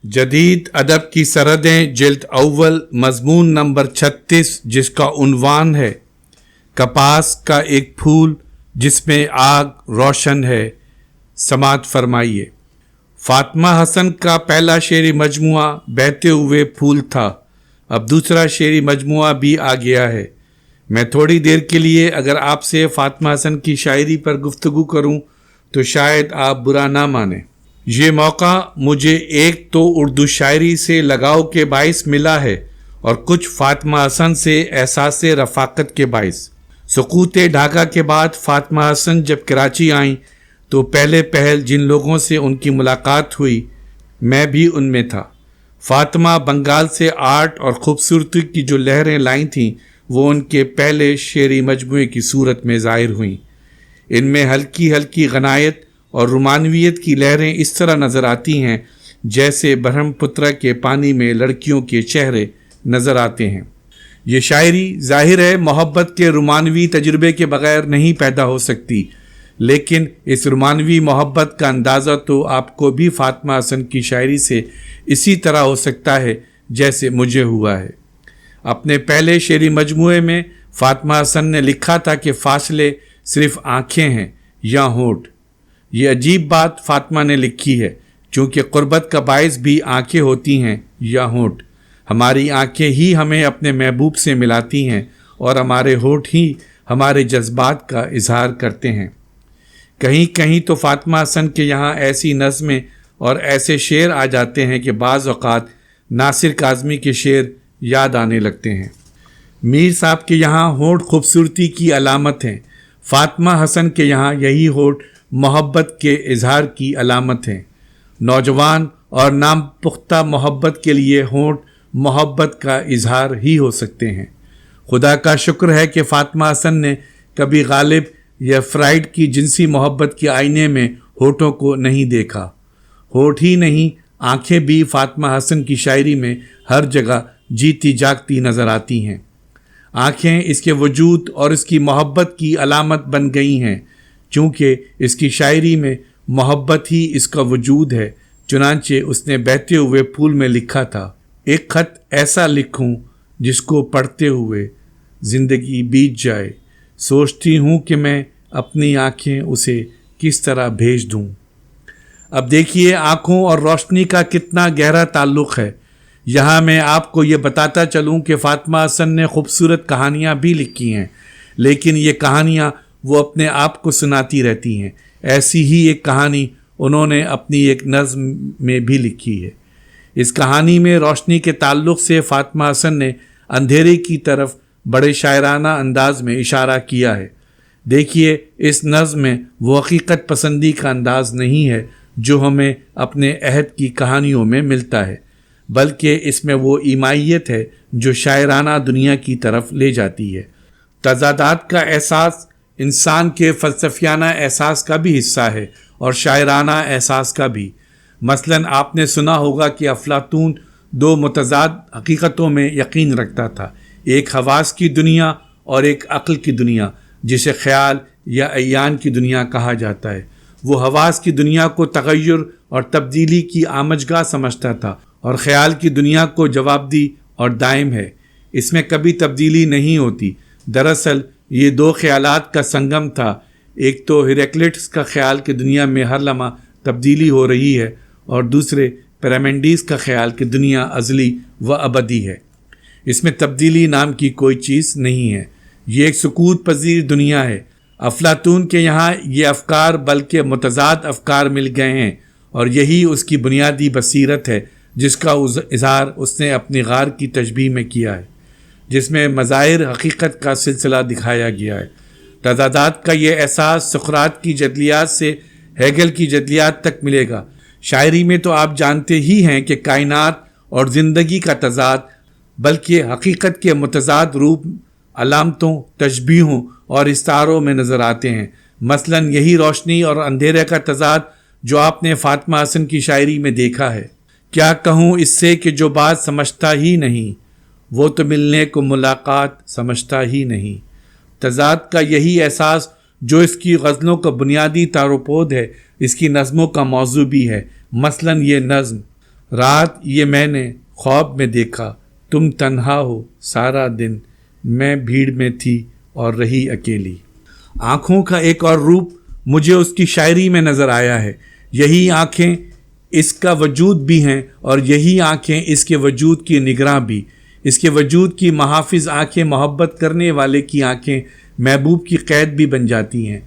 जदीद अदब की सरहदें जिल्द अव्वल मजमून नंबर 36 जिसका उन्वान है कपास का एक फूल जिसमें आग रोशन है। समात फरमाइए। फातिमा हसन का पहला शेरी मजमुआ बहते हुए फूल था। अब दूसरा शेरी मजमुआ भी आ गया है। मैं थोड़ी देर के लिए अगर आपसे फातिमा हसन की शायरी पर गुफ्तगू करूं तो शायद आप बुरा ना माने। ये मौका मुझे एक तो उर्दू शायरी से लगाव के बाइस मिला है और कुछ फातिमा हसन से एहसास रफ़ाकत के बाइस। सुकूत ढाका के बाद फातिमा हसन जब कराची आईं तो पहले पहल जिन लोगों से उनकी मुलाकात हुई मैं भी उनमें था। फातिमा बंगाल से आर्ट और ख़ूबसूरती की जो लहरें लाई थीं वो उनके पहले शेरी मजमूए की सूरत में ज़ाहिर हुईं। इनमें हल्की हल्की गनायत और रुमानवियत की लहरें इस तरह नज़र आती हैं जैसे ब्रह्मपुत्र के पानी में लड़कियों के चेहरे नज़र आते हैं। ये शायरी ज़ाहिर है मोहब्बत के रुमानवी तजुर्बे के बग़ैर नहीं पैदा हो सकती, लेकिन इस रुमानवी मोहब्बत का अंदाज़ा तो आपको भी फातिमा हसन की शायरी से इसी तरह हो सकता है जैसे मुझे हुआ है। अपने पहले शेरी मजमूए में फातिमा हसन ने लिखा था कि फ़ासले सिर्फ़ आँखें हैं या होंठ। ये अजीब बात फातिमा ने लिखी है क्योंकि क़ुर्बत का बायस भी आँखें होती हैं या होंठ। हमारी आँखें ही हमें अपने महबूब से मिलाती हैं और हमारे होंठ ही हमारे जज्बात का इजहार करते हैं। कहीं कहीं तो फातिमा हसन के यहाँ ऐसी नज़में और ऐसे शेर आ जाते हैं कि बाज़ औक़ात नासिर काज़मी के शेर याद आने लगते हैं। मीर साहब के यहाँ होंठ खूबसूरती की अलामत हैं। फातिमा हसन के यहाँ यही होंठ मोहब्बत के इजहार की अलामत है। नौजवान और नाम पुख्ता मोहब्बत के लिए होंठ मोहब्बत का इजहार ही हो सकते हैं। खुदा का शुक्र है कि फातिमा हसन ने कभी गालिब या फ्राइड की जिनसी मोहब्बत के आईने में होठों को नहीं देखा। होठ ही नहीं आंखें भी फातिमा हसन की शायरी में हर जगह जीती जागती नज़र आती हैं। आंखें इसके वजूद और इसकी मोहब्बत की अलामत बन गई हैं चूँकि इसकी शायरी में मोहब्बत ही इसका वजूद है। चुनांचे उसने बहते हुए फूल में लिखा था, एक ख़त ऐसा लिखूं जिसको पढ़ते हुए ज़िंदगी बीत जाए। सोचती हूँ कि मैं अपनी आँखें उसे किस तरह भेज दूँ। अब देखिए आँखों और रोशनी का कितना गहरा ताल्लुक़ है। यहाँ मैं आपको ये बताता चलूँ कि फातिमा हसन ने खूबसूरत कहानियाँ भी लिखी हैं, लेकिन ये कहानियाँ वो अपने आप को सुनाती रहती हैं। ऐसी ही एक कहानी उन्होंने अपनी एक नज़्म में भी लिखी है। इस कहानी में रोशनी के ताल्लुक़ से फातिमा हसन ने अंधेरे की तरफ बड़े शायराना अंदाज में इशारा किया है। देखिए इस नज़्म में वो हकीकत पसंदी का अंदाज़ नहीं है जो हमें अपने अहद की कहानियों में मिलता है, बल्कि इसमें वो ईमाइयत है जो शायराना दुनिया की तरफ ले जाती है। तज़ादात का एहसास इंसान के फ़लसफ़ियाना एहसास का भी हिस्सा है और शायराना एहसास का भी। मसलन आपने सुना होगा कि अफलातून दो मुतज़ाद हकीकतों में यकीन रखता था, एक हवास की दुनिया और एक अक्ल की दुनिया जिसे ख़याल या अयान की दुनिया कहा जाता है। वो हवास की दुनिया को तग़य्युर और तब्दीली की आमजगाह समझता था और ख़याल की दुनिया को जवाबदी और दायम है, इसमें कभी तब्दीली नहीं होती। दरअसल ये दो ख़यालात का संगम था। एक तो हेराक्लिटस का ख़याल कि दुनिया में हर लम्हा तब्दीली हो रही है और दूसरे पैरामेंडीज़ का ख़याल कि दुनिया अज़ली व अबदी है, इसमें तब्दीली नाम की कोई चीज़ नहीं है। ये एक सुकूत पजीर दुनिया है। अफलातून के यहाँ ये अफ़कार बल्कि मुतज़ाद अफ़कार मिल गए हैं और यही उसकी बुनियादी बसीरत है जिसका इज़हार उसने अपनी गार की तशबीह में किया है, जिसमें मज़ाहिर हकीकत का सिलसिला दिखाया गया है। तज़ादात का ये एहसास सुक़रात की जदलियात से हेगल की जदलियात तक मिलेगा। शायरी में तो आप जानते ही हैं कि कायनात और ज़िंदगी का तज़ाद बल्कि हकीकत के मुतज़ाद रूप अलामतों, तशबीहों और इस्तारों में नज़र आते हैं। मसलन यही रोशनी और अंधेरे का तज़ाद जो आपने फातिमा हसन की शायरी में देखा है। क्या कहूँ इससे कि जो बात समझता ही नहीं वो तो मिलने को मुलाकात समझता ही नहीं। तज़ाद का यही एहसास जो इसकी गज़लों का बुनियादी तारोपोद है, इसकी नज़मों का मौजू भी है। मसलन ये नज़्म رات یہ میں نے خواب میں دیکھا، تم تنہا ہو سارا دن، میں بھیڑ میں تھی اور رہی اکیلی۔ آنکھوں کا ایک اور روپ مجھے اس کی شاعری میں نظر آیا ہے۔ یہی آنکھیں اس کا وجود بھی ہیں اور یہی آنکھیں اس کے وجود کی نگراں بھی۔ اس کے وجود کی محافظ آنکھیں محبت کرنے والے کی آنکھیں محبوب کی قید بھی بن جاتی ہیں۔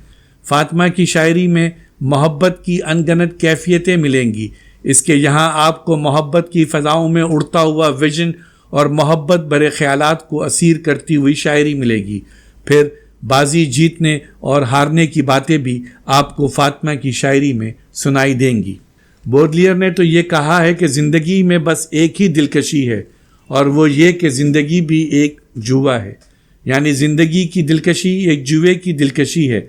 فاطمہ کی شاعری میں محبت کی انگنت کیفیتیں ملیں گی۔ اس کے یہاں آپ کو محبت کی فضاؤں میں اڑتا ہوا ویژن اور محبت برے خیالات کو اسیر کرتی ہوئی شاعری ملے گی۔ پھر بازی جیتنے اور ہارنے کی باتیں بھی آپ کو فاطمہ کی شاعری میں سنائی دیں گی۔ بودلیئر نے تو یہ کہا ہے کہ زندگی میں بس ایک ہی دلکشی ہے، اور وہ یہ کہ زندگی بھی ایک جوا ہے۔ یعنی زندگی کی دلکشی ایک جوئے کی دلکشی ہے،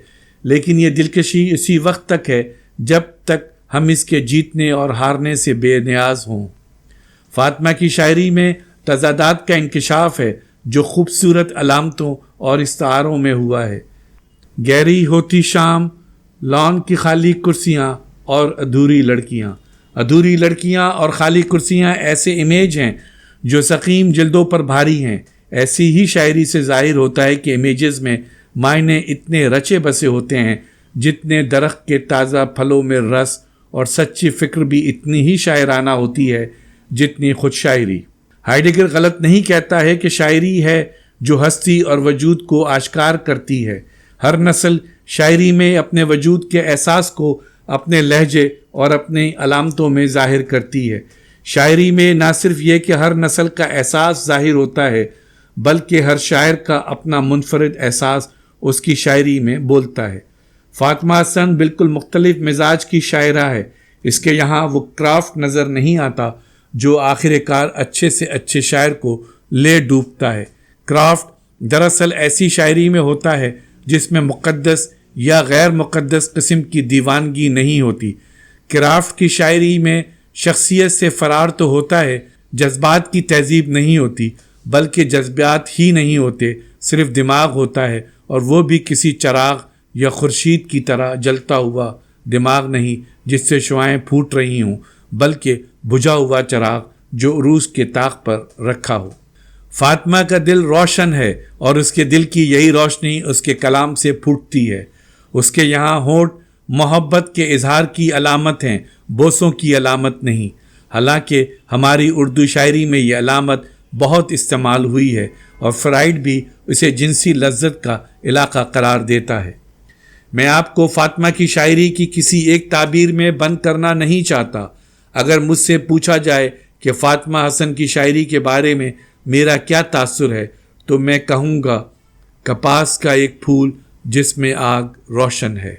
لیکن یہ دلکشی اسی وقت تک ہے جب تک ہم اس کے جیتنے اور ہارنے سے بے نیاز ہوں۔ فاطمہ کی شاعری میں تضادات کا انکشاف ہے جو خوبصورت علامتوں اور استعاروں میں ہوا ہے۔ گہری ہوتی شام، لان کی خالی کرسیاں اور ادھوری لڑکیاں اور خالی کرسیاں ایسے امیج ہیں جو سقیم جلدوں پر بھاری ہیں۔ ایسی ہی شاعری سے ظاہر ہوتا ہے کہ امیجز میں معنی اتنے رچے بسے ہوتے ہیں جتنے درخت کے تازہ پھلوں میں رس، اور سچی فکر بھی اتنی ہی شاعرانہ ہوتی ہے جتنی خود شاعری۔ ہائیڈگر غلط نہیں کہتا ہے کہ شاعری ہے جو ہستی اور وجود کو آشکار کرتی ہے۔ ہر نسل شاعری میں اپنے وجود کے احساس کو اپنے لہجے اور اپنی علامتوں میں ظاہر کرتی ہے۔ شاعری میں نہ صرف یہ کہ ہر نسل کا احساس ظاہر ہوتا ہے، بلکہ ہر شاعر کا اپنا منفرد احساس اس کی شاعری میں بولتا ہے۔ فاطمہ حسن بالکل مختلف مزاج کی شاعرہ ہے۔ اس کے یہاں وہ کرافٹ نظر نہیں آتا جو آخر کار اچھے سے اچھے شاعر کو لے ڈوبتا ہے۔ کرافٹ دراصل ایسی شاعری میں ہوتا ہے جس میں مقدس یا غیر مقدس قسم کی دیوانگی نہیں ہوتی۔ کرافٹ کی شاعری میں شخصیت سے فرار تو ہوتا ہے، جذبات کی تہذیب نہیں ہوتی، بلکہ جذبات ہی نہیں ہوتے، صرف دماغ ہوتا ہے، اور وہ بھی کسی چراغ یا خورشید کی طرح جلتا ہوا دماغ نہیں جس سے شعاعیں پھوٹ رہی ہوں، بلکہ بجھا ہوا چراغ جو عروج کے طاق پر رکھا ہو۔ فاطمہ کا دل روشن ہے اور اس کے دل کی یہی روشنی اس کے کلام سے پھوٹتی ہے۔ اس کے یہاں ہونٹ محبت کے اظہار کی علامت ہیں، بوسوں کی علامت نہیں۔ حالانکہ ہماری اردو شاعری میں یہ علامت بہت استعمال ہوئی ہے، اور فرائڈ بھی اسے جنسی لذت کا علاقہ قرار دیتا ہے۔ میں آپ کو فاطمہ کی شاعری کی کسی ایک تعبیر میں بند کرنا نہیں چاہتا۔ اگر مجھ سے پوچھا جائے کہ فاطمہ حسن کی شاعری کے بارے میں میرا کیا تاثر ہے، تو میں کہوں گا کپاس کا ایک پھول جس میں آگ روشن ہے۔